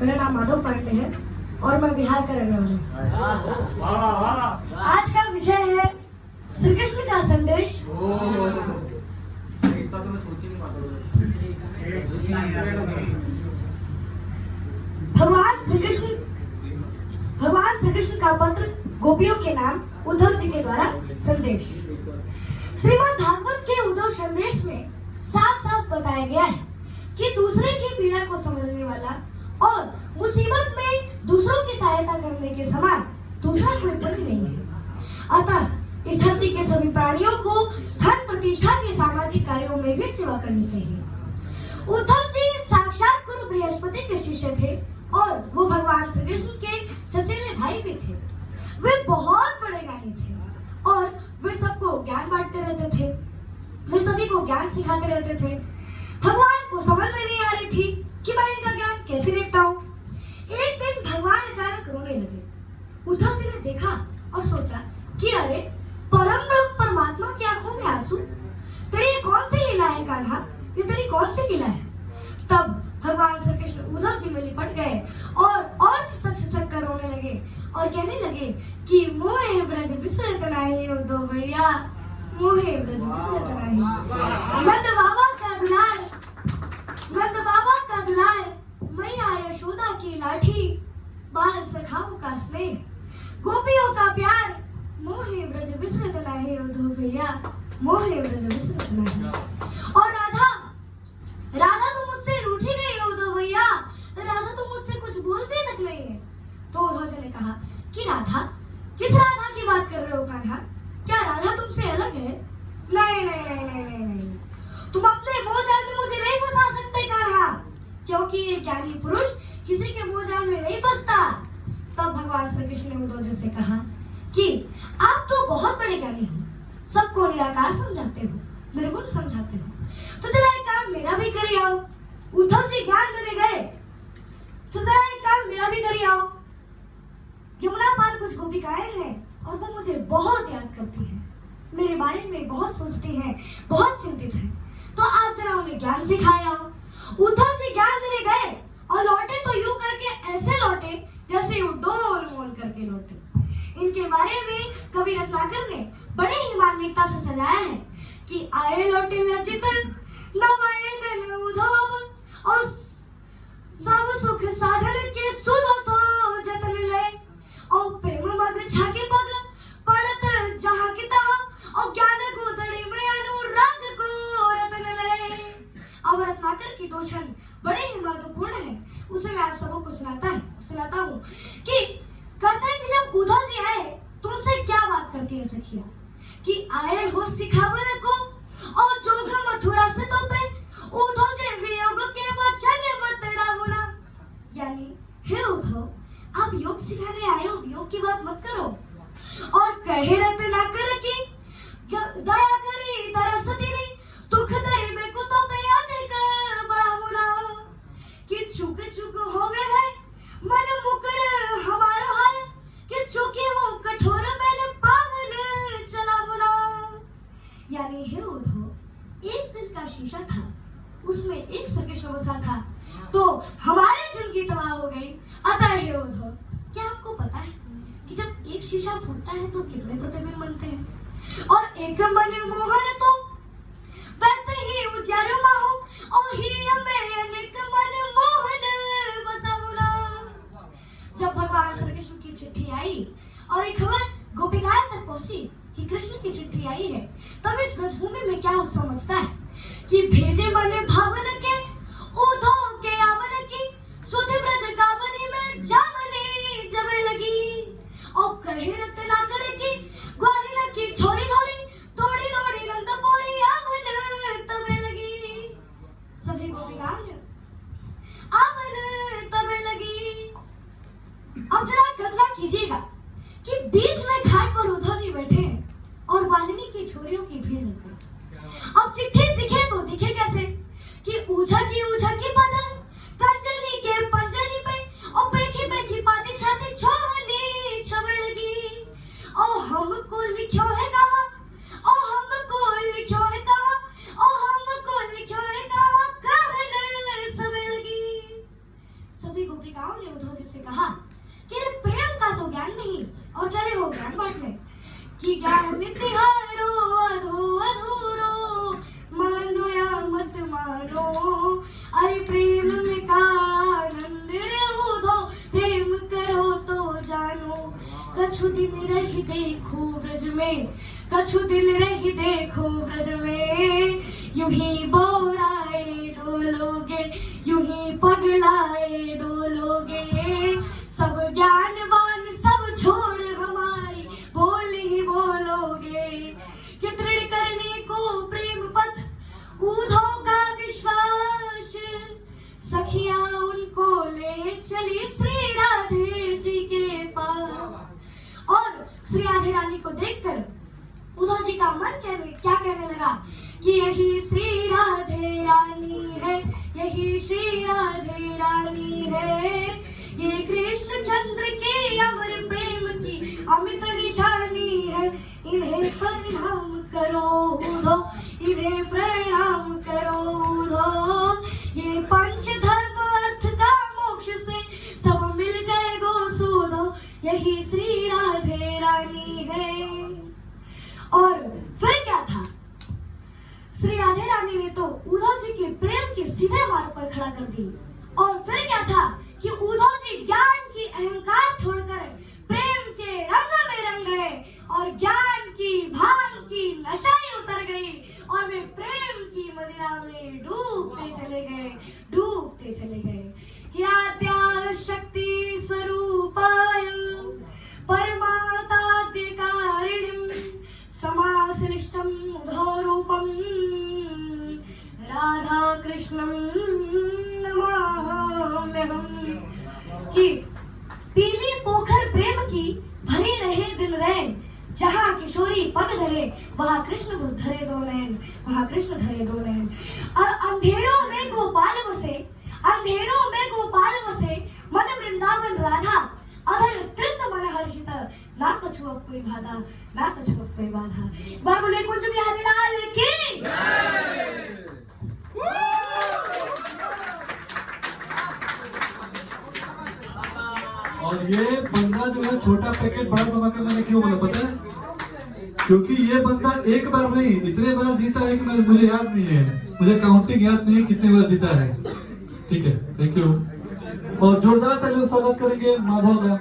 मेरा नाम माधव पांडे है और मैं बिहार का रहने वाला हूँ। आज का विषय है श्री कृष्ण का संदेश। भगवान श्री कृष्ण का पत्र गोपियों के नाम उद्धव जी के द्वारा संदेश। श्रीमद् भागवत के उद्धव संदेश में साफ साफ बताया गया है कि दूसरे की पीड़ा को समझने वाला और मुसीबत में दूसरों की सहायता करने के समान दूसरा कोई पुण्य नहीं है। अतः इस धरती के सभी प्राणियों को धन प्रतिष्ठा के सामाजिक कार्यों में भी सेवा करनी चाहिए। उद्धव जी साक्षात गुरु बृहस्पति के शिष्य थे और वो भगवान श्री कृष्ण के चचेरे भाई भी थे। वे बहुत बड़े ज्ञानी थे और वे सबको ज्ञान बांटते रहते थे। वे सभी को ज्ञान सिखाते रहते थे। भगवान को समझ में नहीं आ रही थी कि मैं इनका ज्ञान कैसे निपटाऊं। एक दिन भगवान अचानक रोने लगे। उद्धव जी ने देखा और सोचा कि अरे परम ब्रह्म परमात्मा की आंखों में आंसू, तेरी ये कौन सी लीला है कान्हा, ये तेरी कौन सी लीला है। तब भगवान श्री कृष्ण उद्धव जी में लिपट गए और सिसक कर रोने लगे और कहने लगे कि मोहे ब्रज बिसरत नाही उद्धव भैया, मोहे ब्रज बिसरत नाही। नंद बाबा का दुलार, नंद बाबा का दुलार, मैया यशोदा की लाठी, बाल सखाओं का स्नेह, गोपियों का प्यार, मोहे ब्रज बिसरत नाही उद्धव भैया, मोहे ब्रज बिसरत नाही। और राधा, राधा तुम मुझसे रूठी गई हो उद्धव भैया, राधा तुम मुझसे कुछ बोलती तक नहीं है। तो उद्धव जी ने कहा कि राधा, किस राधा की बात कर रहे हो कान्हा, क्या राधा तुमसे अलग है? नहीं नहीं नहीं नहीं नहीं, नहीं। तुम अपने मोहजाल में मुझे नहीं फंसा सकते कान्हा, क्योंकि ये ज्ञानी पुरुष किसी के मोहजाल में नहीं फंसता। तब भगवान श्री कृष्ण ने उद्धव जी से कहा कि आप तो बहुत बड़े ज्ञानी हो, सबको निराकार समझाते हो, निर्गुण समझाते हो, तो जरा एक काम मेरा भी करिए आओ। उद्धव जी ज्ञान देने गए, तो जरा एक काम मेरा भी करिए आओ। यमुना पार कुछ गोपिकाएं हैं और वो मुझे बहुत याद करती हैं, मेरे बारे में बहुत सोचती हैं, बहुत चिंतित हैं, तो आज जरा उन्हें ज्ञान सिखाए आओ। उद्धव जी ज्ञान देने गए और लौटे तो यूं करके ऐसे लौटे जैसे वो डोल मोल करके लौटे। इनके बारे में कवि रत्नाकर ने बड़े ही मार्मिकता से सजाया है कि आए लौटे लचित नवयन उद्धव और सब सुख साधन के सुध सो जतन ले और प्रेम मग छाके पग पड़त जहाँ की तहाँ और ज्ञान गोदड़ी में अनुराग को रतन ले। अब रत्नाकर की दो क्षण बड़े ही महत्वपूर्ण है, उसे मैं आप सबको सुनाता हूँ कि कहते हैं कि जब उद्धव जी आए तो उनसे क्या बात करती है सखिया कि आए हो सिखावर को और जोगा मथुरा से तो पे उद्धव जी वियोग के वचन बतराओ ना। यानी हे उद्धव, आप योग सिखाने आए हो, योग की बात मत करो। और कहे रत्नाकर की दया करी तरस तेरी दुख दरी में को तो पे अधिक बढ़ाओ ना कि चुक चुक हो गए है मन मुकर हमारो हाल कि चुकी हो कठोर मैंने पावन चलाओ ना। यानी हे उद्धव, एक दिल का शीशा था, उसमें एक सर्किट बसा था, तो हमारी जिंदगी तबाह हो गई। अतः हे उद्धव, क्या आपको पता है कि जब एक शीशा फूटता है तो कितने प्रतिबिंब बनते हैं, और एक मन मोहन तो वैसे ही उजारमा हो और ही हमें अनेक मन मोहन बसावना। जब भगवान श्री कृष्ण की चिट्ठी आई और एक खबर गोपिकाओं तक पहुंची कि कृष्ण की चिट्ठी आई है, तब इस ब्रजभूमि में क्या उत्सव मचता है कि भेजे मन भावन के उद्धव के आवन की सुधि ब्रज गावनी में जावनी जमे लगी और कहे रत्नाकर की ग्वालियर की छोरी छोरी दौड़ी दौड़ी नंदपुरी आवन तबे लगी। सभी गोपिकाओं आवन तबे लगी। अब जरा कल्पना कीजिएगा कि बीच में घाट पर उद्धव जी बैठे हैं और वालिनी की छोरियों की भीड़ निकली। अब चिट्ठी दिखे तो दिखे कैसे कि गोपिकाओं ने उद्धव जी से कहा कि अरे प्रेम का तो ज्ञान नहीं और चले हो ज्ञान बांटने कि ज्ञान तिहारो अधो अधूरो मानो या मत मानो अरे प्रेम में का आनंद रे उधो प्रेम करो तो जानो कछु दिन रही देखो ब्रज में कछु दिन रही देखो ब्रज में यूं ही बोराए डोलोगे यूं ही पगलाए डोलोगे सब ज्ञानवान सब छोड़ हमारी बोल ही बोलोगे कि दृढ़ करने को प्रेम पथ उधो का विश्वास सखिया उनको ले चली श्री राधे जी के पास। और श्री राधे रानी को देखकर उद्धव जी का मन क्या कहने लगा कि यही श्री राधे रानी है यही श्री राधे रानी है ये कृष्ण चंद्र के अमर प्रेम की अमित निशानी है इन्हें प्रणाम करो उद्धव इन्हें प्रणाम करो उद्धव ये पंच धर्म अर्थ का मोक्ष से सब मिल जाएगो सुधो यही श्री राधे रानी है। और फिर क्या था श्री राधे रानी ने तो उद्धव जी के प्रेम के सीधे मार्ग पर खड़ा कर दी। और फिर क्या था कि उद्धव जी ज्ञान की अहंकार छोड़कर प्रेम के रंग में रंग गए और ज्ञान की भान की नशा ही उतर गई और वे प्रेम की मदिरा में डूबते चले गए या शक्ति स्वरूपाय परमाताद्य कारिणीं समाश्लिष्टं उद्धव रूपं राधा कृष्णं नमाम्यहम्। कि पीली पोखर प्रेम की भरी रहे दिन रैन जहाँ किशोरी पग धरे वहाँ कृष्ण धरे दो नैन वहाँ कृष्ण धरे दो नैन। और अंधेरों में गोपाल बसे मन वृंदावन राधा अधर तृप्त मन हर्षित ना कछु अब कोई बाधा ना कछु अब कोई बाधा। एक बार बोले कुंज बिहारी लाल की और ये बंदा जो है छोटा पैकेट बड़ा धमाका मैंने क्यों बोला पता है? क्योंकि ये बंदा एक बार नहीं इतने बार जीता है कि मुझे याद नहीं है, मुझे काउंटिंग याद नहीं है कितने बार जीता है। ठीक है, थैंक यू। और जोरदार तालियों स्वागत करेंगे माधव का।